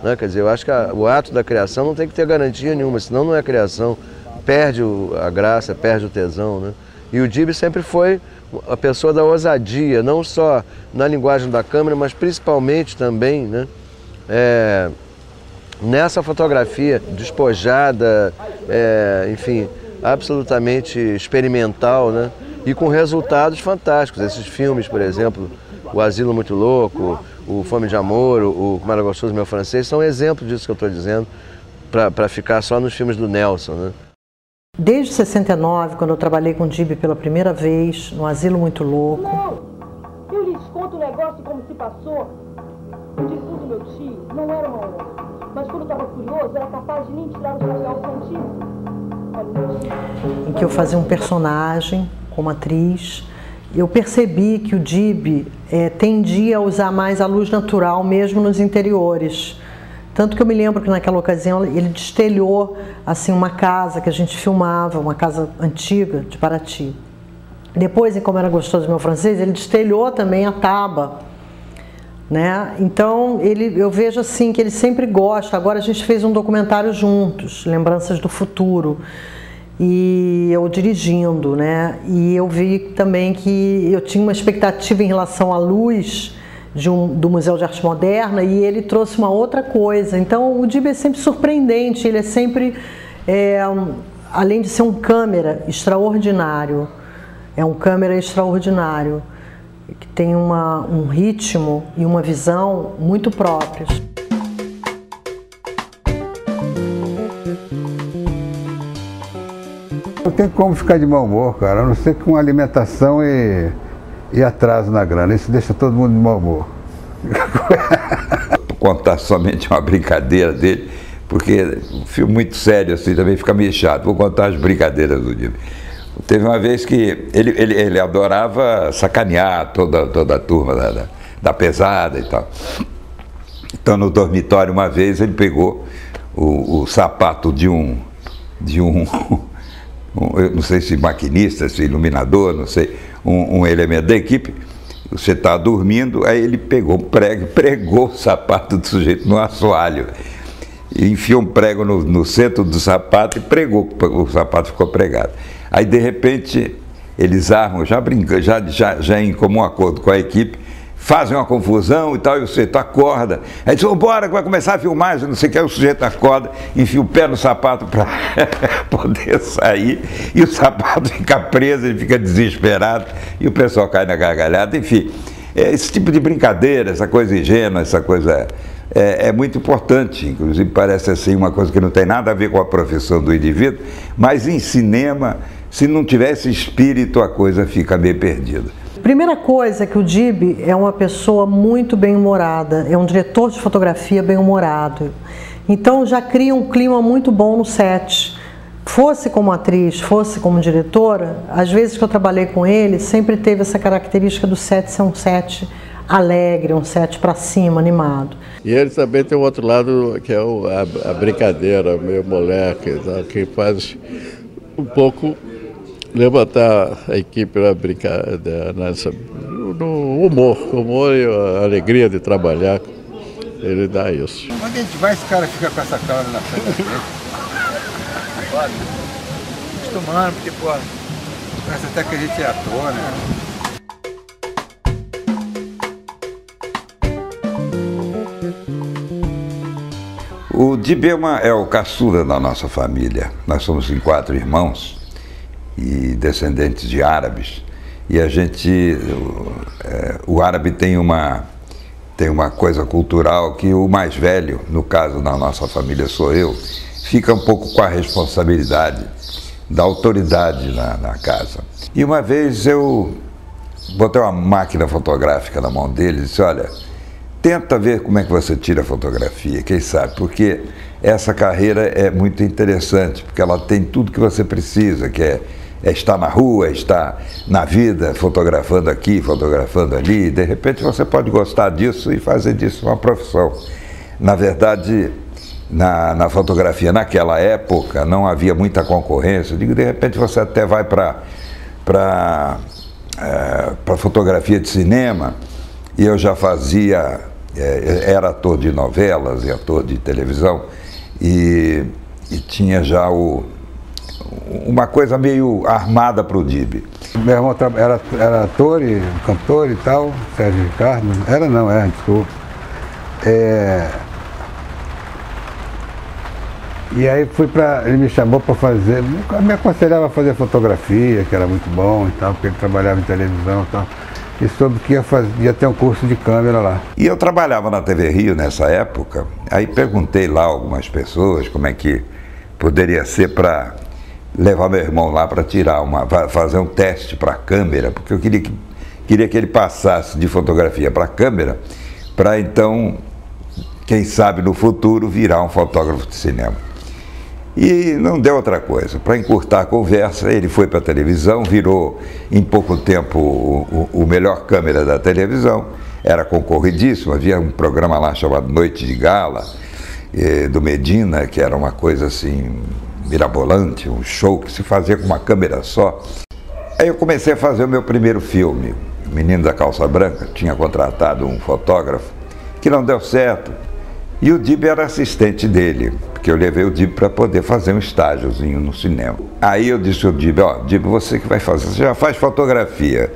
Speaker 8: Né? Quer dizer, eu acho que o ato da criação não tem que ter garantia nenhuma, senão não é criação. Perde a graça, perde o tesão, né? E o DIB sempre foi a pessoa da ousadia, não só na linguagem da câmera, mas principalmente também, né? Nessa fotografia despojada, enfim, absolutamente experimental, né? E com resultados fantásticos. Esses filmes, por exemplo, O Asilo Muito Louco, O Fome de Amor, o Como Era Gostoso Meu Francês, são exemplos disso que eu estou dizendo, para ficar só nos filmes do Nelson, né?
Speaker 15: Desde 69, quando eu trabalhei com o DIB pela primeira vez, no Asilo Muito Louco.
Speaker 16: Não, eu lhes conto o negócio como se passou. O defunto meu tio não era uma onda, mas quando estava curioso, era capaz de nem tirar o chapéu santíssimo.
Speaker 15: Em que eu fazia um personagem como atriz. Eu percebi que o DIB tendia a usar mais a luz natural, mesmo nos interiores. Tanto que eu me lembro que naquela ocasião ele destelhou assim, uma casa que a gente filmava, uma casa antiga de Paraty. Depois, em Como Era Gostoso Meu Francês, ele destelhou também a taba, né? Então eu vejo assim que ele sempre gosta. Agora a gente fez um documentário juntos, Lembranças do Futuro. e eu dirigindo, né? E eu vi também que eu tinha uma expectativa em relação à luz do Museu de Arte Moderna e ele trouxe uma outra coisa. Então o Dib é sempre surpreendente, ele é sempre, além de ser um câmera extraordinário, é um câmera extraordinário, que tem um ritmo e uma visão muito próprios.
Speaker 7: Não tem como ficar de mau humor, cara, a não ser com alimentação e atraso na grana. Isso deixa todo mundo de mau humor.
Speaker 17: Vou contar somente uma brincadeira dele, porque um filme muito sério assim também fica meio chato. Vou contar as brincadeiras do Dib. Teve uma vez que ele adorava sacanear toda a turma da pesada e tal. Então no dormitório uma vez ele pegou o sapato de um eu não sei se maquinista, se iluminador, não sei, um elemento da equipe. Você está dormindo, aí ele pegou um prego e pregou o sapato do sujeito no assoalho. E enfiou um prego no centro do sapato e pregou, o sapato ficou pregado. Aí de repente eles armam, já brincando, já em comum acordo com a equipe, fazem uma confusão e tal, e o sujeito acorda. Aí diz, bora que vai começar a filmar, não sei o que, aí o sujeito acorda, enfia o pé no sapato para poder sair, e o sapato fica preso, ele fica desesperado, e o pessoal cai na gargalhada, enfim. Esse tipo de brincadeira, essa coisa ingênua, essa coisa é muito importante, inclusive parece assim uma coisa que não tem nada a ver com a profissão do indivíduo, mas em cinema, se não tiver esse espírito, a coisa fica meio perdida.
Speaker 15: Primeira coisa é que o Dib é uma pessoa muito bem-humorada, é um diretor de fotografia bem-humorado. Então já cria um clima muito bom no set. Fosse como atriz, fosse como diretora, às vezes que eu trabalhei com ele, sempre teve essa característica do set ser um set alegre, um set para cima, animado.
Speaker 18: E ele também tem um outro lado que é a brincadeira, meio moleque, que faz um pouco levantar a equipe na brincadeira, no humor e a alegria de trabalhar, ele dá isso.
Speaker 1: Onde a gente vai, esse cara fica com essa câmera na frente da gente? Acostumando, porque, pô, parece até que a gente é ator, né?
Speaker 17: O Dib é o caçula da nossa família. Nós somos em 4 irmãos e descendentes de árabes. E a gente, o árabe tem uma coisa cultural que o mais velho, no caso da nossa família sou eu, fica um pouco com a responsabilidade da autoridade na casa. E uma vez eu botei uma máquina fotográfica na mão dele e disse, olha, tenta ver como é que você tira a fotografia, quem sabe, porque essa carreira é muito interessante, porque ela tem tudo que você precisa, que é estar na rua, estar na vida, fotografando aqui, fotografando ali, e de repente você pode gostar disso e fazer disso uma profissão. Na verdade, na fotografia naquela época não havia muita concorrência. Eu digo, de repente você até vai para fotografia de cinema, e eu já fazia, era ator de novelas e ator de televisão, e tinha já uma coisa meio armada para o Dib.
Speaker 7: Meu irmão era ator e cantor e tal, Sérgio Ricardo, desculpa. E aí ele me chamou para fazer, me aconselhava a fazer fotografia, que era muito bom e tal, porque ele trabalhava em televisão e tal. E soube que ia ter um curso de câmera lá.
Speaker 17: E eu trabalhava na TV Rio nessa época, aí perguntei lá a algumas pessoas como é que poderia ser para levar meu irmão lá para fazer um teste para a câmera, porque eu queria que ele passasse de fotografia para a câmera, para então, quem sabe no futuro, virar um fotógrafo de cinema. E não deu outra coisa. Para encurtar a conversa, ele foi para a televisão, virou em pouco tempo o melhor câmera da televisão, era concorridíssimo, havia um programa lá chamado Noite de Gala, do Medina, que era uma coisa assim mirabolante, um show que se fazia com uma câmera só. Aí eu comecei a fazer o meu primeiro filme, O Menino da Calça Branca, tinha contratado um fotógrafo, que não deu certo, e o Dib era assistente dele, porque porque eu levei o Dib para poder fazer um estágiozinho no cinema. Aí eu disse ao Dib, ó, Dib, você que vai fazer, você já faz fotografia,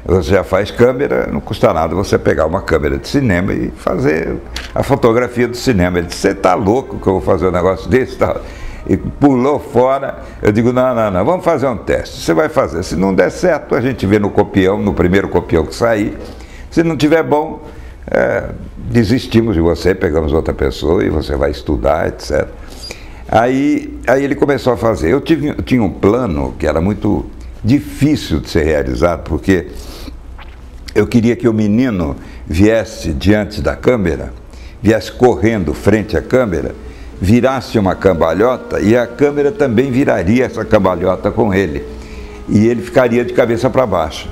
Speaker 17: você já faz câmera, não custa nada você pegar uma câmera de cinema e fazer a fotografia do cinema. Ele disse, você tá louco que eu vou fazer um negócio desse? Tá? E pulou fora. Eu digo, não, vamos fazer um teste. Você vai fazer. Se não der certo, a gente vê no copião, no primeiro copião que sair. Se não tiver bom, desistimos de você, pegamos outra pessoa e você vai estudar, etc. Aí ele começou a fazer. Eu tinha um plano que era muito difícil de ser realizado, porque eu queria que o menino viesse diante da câmera, viesse correndo frente à câmera, virasse uma cambalhota e a câmera também viraria essa cambalhota com ele. E ele ficaria de cabeça para baixo,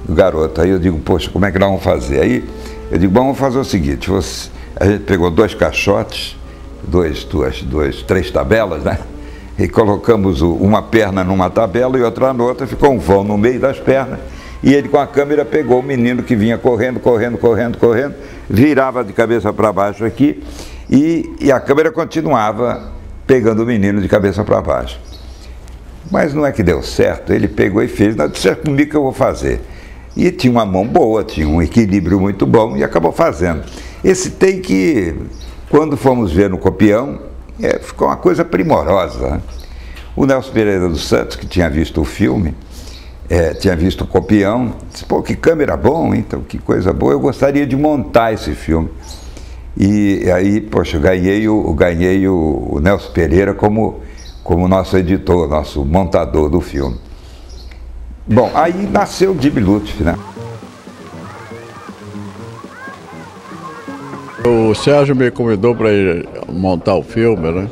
Speaker 17: o garoto. Aí eu digo, poxa, como é que nós vamos fazer? Aí eu digo, vamos fazer o seguinte, a gente pegou 2 caixotes, 3 tabelas, né? E colocamos uma perna numa tabela e outra na outra, ficou um vão no meio das pernas, e ele com a câmera pegou o menino que vinha correndo, virava de cabeça para baixo aqui, e a câmera continuava pegando o menino de cabeça para baixo. Mas não é que deu certo, ele pegou e fez, não, disse, é comigo que eu vou fazer. E tinha uma mão boa, tinha um equilíbrio muito bom e acabou fazendo. Esse take, quando fomos ver no copião, ficou uma coisa primorosa, né? O Nelson Pereira dos Santos, que tinha visto o filme, tinha visto o copião, disse, pô, que câmera bom, então, que coisa boa, eu gostaria de montar esse filme. E aí, poxa, eu ganhei o Nelson Pereira como nosso editor, nosso montador do filme. Bom, aí nasceu o Dib Lutfi, né?
Speaker 18: O Sérgio me convidou para ir montar o filme, né?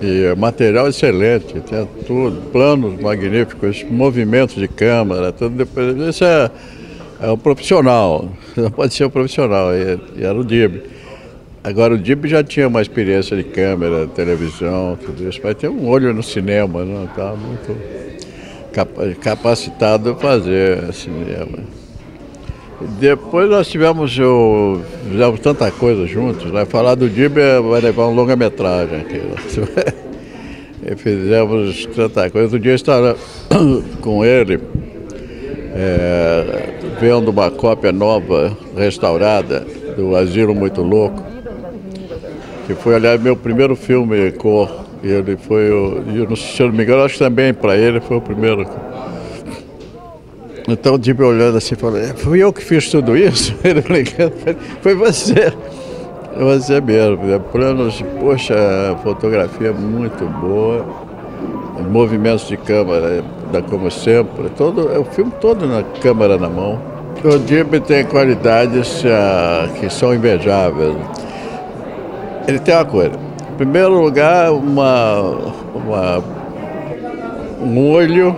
Speaker 18: E material excelente, tinha tudo, planos magníficos, movimentos de câmera, tudo. Depois, isso é um profissional, não pode ser um profissional, e era o Dib. Agora o Dib já tinha uma experiência de câmera, televisão, tudo isso, mas tem um olho no cinema, né? Estava muito capacitado a fazer cinema. Depois nós fizemos tanta coisa juntos, né? Falar do Dib vai levar uma longa-metragem aqui. E fizemos tanta coisa. Outro dia eu estava com ele, vendo uma cópia nova, restaurada, do Asilo Muito Louco, que foi, aliás, meu primeiro filme em cor. Ele foi, se eu não me engano, acho que também para ele foi o primeiro. Então o Dib olhando assim, falou, fui eu que fiz tudo isso? Ele brincando, foi você. Você mesmo. Planos, poxa, fotografia muito boa, movimentos de câmera, como sempre, o filme todo na câmera na mão. O Dib tem qualidades que são invejáveis. Ele tem uma coisa. Em primeiro lugar, um olho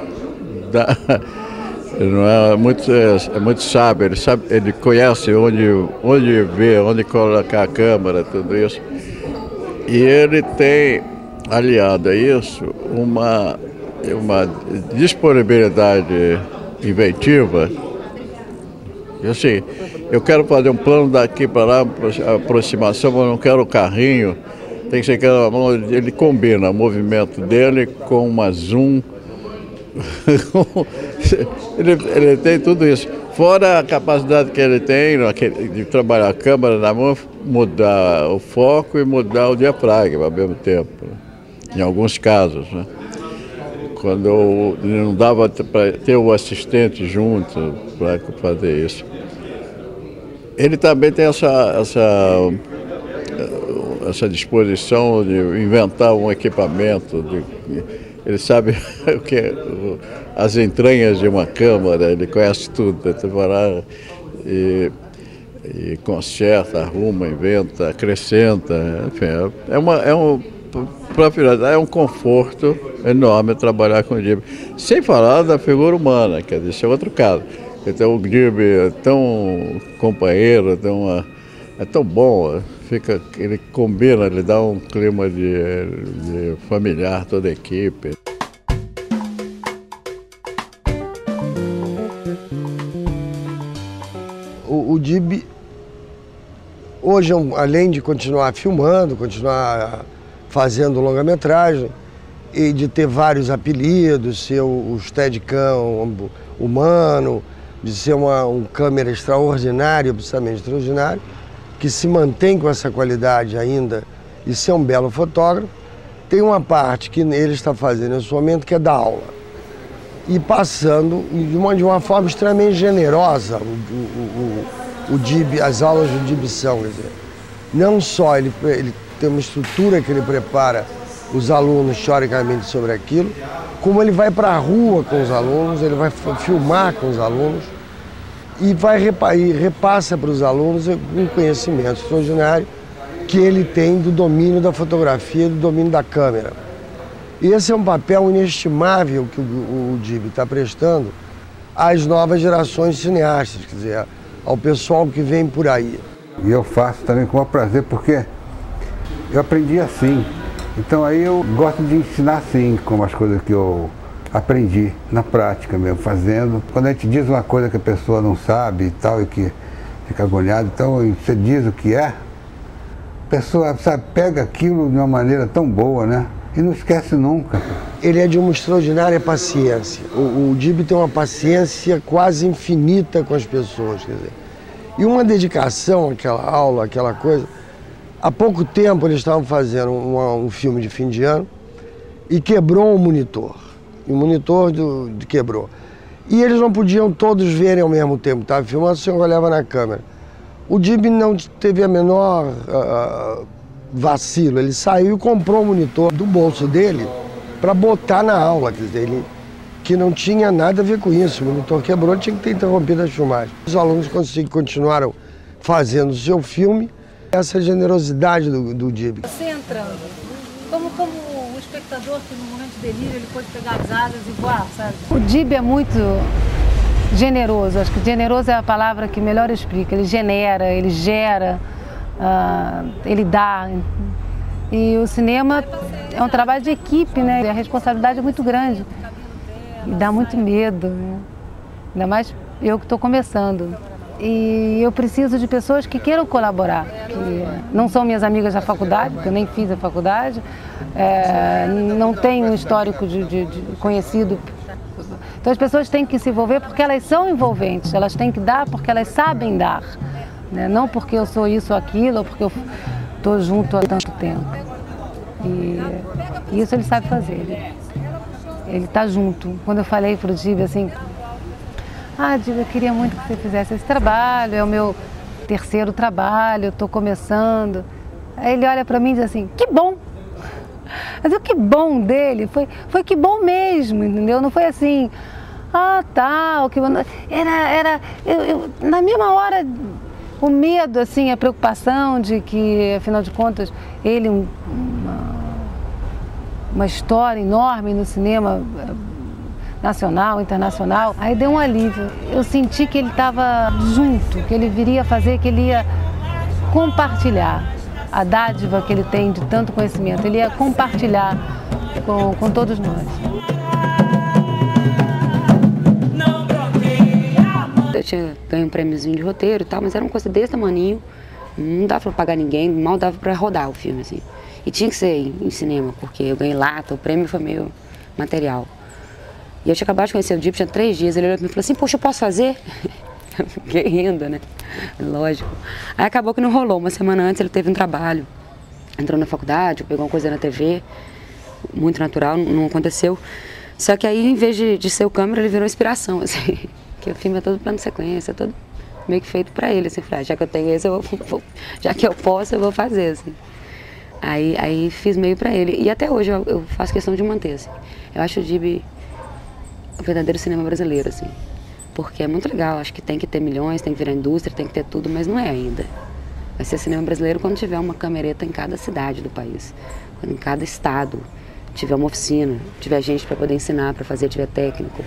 Speaker 18: não é muito sábio, ele conhece onde ver, onde colocar a câmera, tudo isso. E ele tem, aliado a isso, uma disponibilidade inventiva. Assim, eu quero fazer um plano daqui para lá, aproximação, mas não quero o carrinho. Tem que ser aquela mão, ele combina o movimento dele com uma zoom. ele tem tudo isso. Fora a capacidade que ele tem de trabalhar a câmera na mão, mudar o foco e mudar o diafragma ao mesmo tempo. Em alguns casos, né? Quando não dava para ter o assistente junto para fazer isso. Ele também tem essa disposição de inventar um equipamento, ele sabe o que as entranhas de uma câmera, ele conhece tudo, e conserta, arruma, inventa, acrescenta, enfim, é um conforto enorme trabalhar com o Dib. Sem falar da figura humana, quer dizer, esse é outro caso. Então o Dib é tão companheiro, é tão bom, ele combina, ele dá um clima de familiar, toda a equipe.
Speaker 19: O Dib, hoje, além de continuar filmando, continuar
Speaker 5: fazendo longa-metragem, e de ter vários apelidos, ser o Steadicam humano, de ser um câmera extraordinário, absolutamente extraordinário, que se mantém com essa qualidade ainda e ser um belo fotógrafo. Tem uma parte que ele está fazendo nesse momento que é dar aula. E passando de uma forma extremamente generosa o DIB, as aulas do DIB são, quer dizer, não só ele tem uma estrutura que ele prepara os alunos teoricamente sobre aquilo, como ele vai para a rua com os alunos, ele vai filmar com os alunos e repassa para os alunos um conhecimento extraordinário que ele tem do domínio da fotografia, do domínio da câmera. E esse é um papel inestimável que o DIB está prestando às novas gerações de cineastas, quer dizer, ao pessoal que vem por aí.
Speaker 7: E eu faço também com o maior prazer, porque eu aprendi assim. Então aí eu gosto de ensinar assim, como as coisas que eu aprendi na prática mesmo, fazendo. Quando a gente diz uma coisa que a pessoa não sabe e tal, e que fica agoniado, então você diz o que é, a pessoa, sabe, pega aquilo de uma maneira tão boa, né? E não esquece nunca.
Speaker 5: Ele é de uma extraordinária paciência. O DIB tem uma paciência quase infinita com as pessoas, quer dizer. E uma dedicação àquela aula, àquela coisa. Há pouco tempo eles estavam fazendo um filme de fim de ano e quebrou um monitor. E o monitor quebrou. E eles não podiam todos verem ao mesmo tempo. Estava filmando, o senhor olhava na câmera. O DIB não teve a menor vacilo. Ele saiu e comprou o monitor do bolso dele para botar na aula. Quer dizer, que não tinha nada a ver com isso. O monitor quebrou, tinha que ter interrompido as filmagens. Os alunos continuaram fazendo o seu filme. Essa generosidade do DIB.
Speaker 19: Você entrando, como o espectador que no momento de delírio ele pode pegar as asas e voar, sabe? O DIB é muito generoso, acho que generoso é a palavra que melhor explica. Ele genera, ele gera, ele dá. E o cinema é um trabalho de equipe, né? A responsabilidade é muito grande e dá muito medo, né? Ainda mais eu que estou começando. E eu preciso de pessoas que queiram colaborar, que não são minhas amigas da faculdade, porque eu nem fiz a faculdade, não tenho um histórico de conhecido. Então as pessoas têm que se envolver porque elas são envolventes, elas têm que dar porque elas sabem dar, né? Não porque eu sou isso ou aquilo, ou porque eu estou junto há tanto tempo. E isso ele sabe fazer, ele está junto. Quando eu falei para o DIB assim, DIB, eu queria muito que você fizesse esse trabalho, é o meu terceiro trabalho, eu estou começando. Aí ele olha para mim e diz assim, que bom! Mas o que bom dele foi que bom mesmo, entendeu? Não foi assim, tal, que bom. Na mesma hora, o medo, assim, a preocupação de que, afinal de contas, ele, uma história enorme no cinema nacional, internacional, aí deu um alívio. Eu senti que ele estava junto, que ele viria fazer, que ele ia compartilhar a dádiva que ele tem de tanto conhecimento, ele ia compartilhar com todos nós.
Speaker 20: Eu tinha ganho um prêmiozinho de roteiro e tal, mas era uma coisa desse tamaninho, não dava para pagar ninguém, mal dava para rodar o filme, assim. E tinha que ser em cinema, porque eu ganhei lata, o prêmio foi meu material. E eu tinha acabado de conhecer o DIB, tinha 3 dias, ele olhou para mim e falou assim, poxa, eu posso fazer? Eu fiquei rindo, né? Lógico. Aí acabou que não rolou, uma semana antes ele teve um trabalho, entrou na faculdade, pegou uma coisa na TV, muito natural, não aconteceu. Só que aí, em vez de ser o câmera, ele virou inspiração, assim, que o filme é todo plano de sequência, todo meio que feito para ele, assim, já que eu tenho esse, já que eu posso, eu vou fazer, assim. Aí fiz meio para ele, e até hoje eu faço questão de manter, assim. Eu acho o DIB o verdadeiro cinema brasileiro, assim, porque é muito legal, acho que tem que ter milhões, tem que virar indústria, tem que ter tudo, mas não é ainda. Vai ser cinema brasileiro quando tiver uma camereta em cada cidade do país, em cada estado, tiver uma oficina, tiver gente para poder ensinar, para fazer, tiver técnico.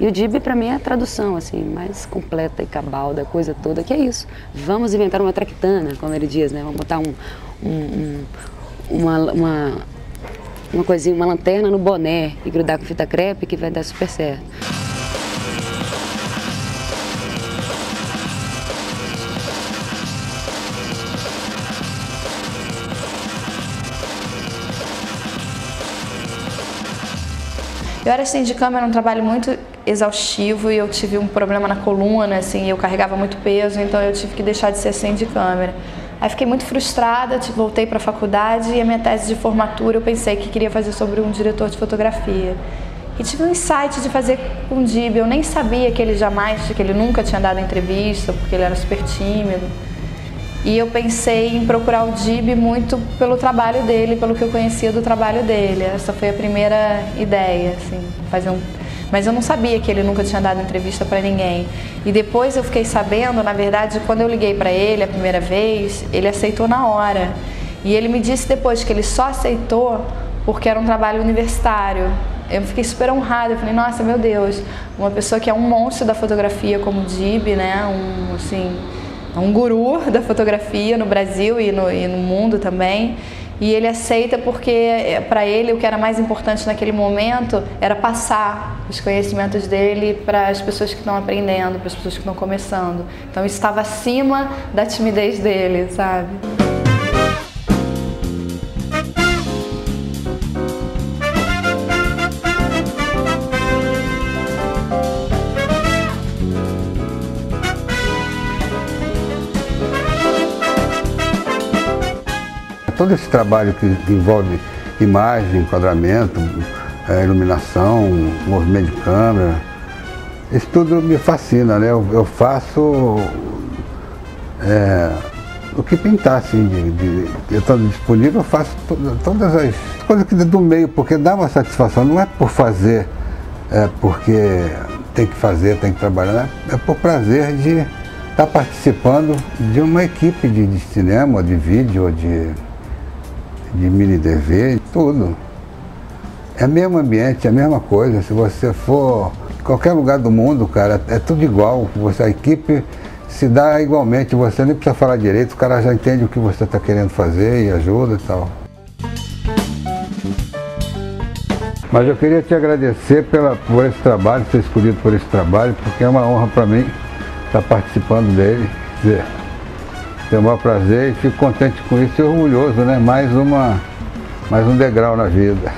Speaker 20: E o DIB para mim é a tradução, assim, mais completa e cabal da coisa toda, que é isso. Vamos inventar uma traquitana, como ele diz, né? Vamos botar uma coisinha, uma lanterna no boné e grudar com fita crepe que vai dar super certo.
Speaker 21: Eu era assistente de câmera, um trabalho muito exaustivo e eu tive um problema na coluna, assim, eu carregava muito peso, então eu tive que deixar de ser assistente de câmera. Aí fiquei muito frustrada, voltei para a faculdade e a minha tese de formatura eu pensei que queria fazer sobre um diretor de fotografia. E tive um insight de fazer com o Dib. Eu nem sabia que ele nunca tinha dado entrevista, porque ele era super tímido. E eu pensei em procurar o Dib muito pelo trabalho dele, pelo que eu conhecia do trabalho dele. Essa foi a primeira ideia, assim, Mas eu não sabia que ele nunca tinha dado entrevista para ninguém. E depois eu fiquei sabendo, na verdade, quando eu liguei para ele a primeira vez, ele aceitou na hora. E ele me disse depois que ele só aceitou porque era um trabalho universitário. Eu fiquei super honrada, eu falei, nossa, meu Deus, uma pessoa que é um monstro da fotografia como o Dib, né, um guru da fotografia no Brasil e no mundo também. E ele aceita porque, para ele, o que era mais importante naquele momento era passar os conhecimentos dele para as pessoas que estão aprendendo, para as pessoas que estão começando. Então isso estava acima da timidez dele, sabe?
Speaker 7: Todo esse trabalho que envolve imagem, enquadramento, iluminação, movimento de câmera, isso tudo me fascina, né? Eu faço o que pintar, assim, eu estando disponível, eu faço todas as coisas que do meio, porque dá uma satisfação, não é por fazer, porque tem que fazer, tem que trabalhar, é por prazer de estar participando de uma equipe de cinema, de vídeo, de mini DV, tudo. É o mesmo ambiente, é a mesma coisa. Se você for em qualquer lugar do mundo, cara, é tudo igual. A equipe se dá igualmente, você nem precisa falar direito, o cara já entende o que você está querendo fazer e ajuda e tal. Mas eu queria te agradecer por esse trabalho, ser escolhido por esse trabalho, porque é uma honra para mim estar participando dele. Quer dizer, é o maior prazer e fico contente com isso e orgulhoso, né? Mais um degrau na vida.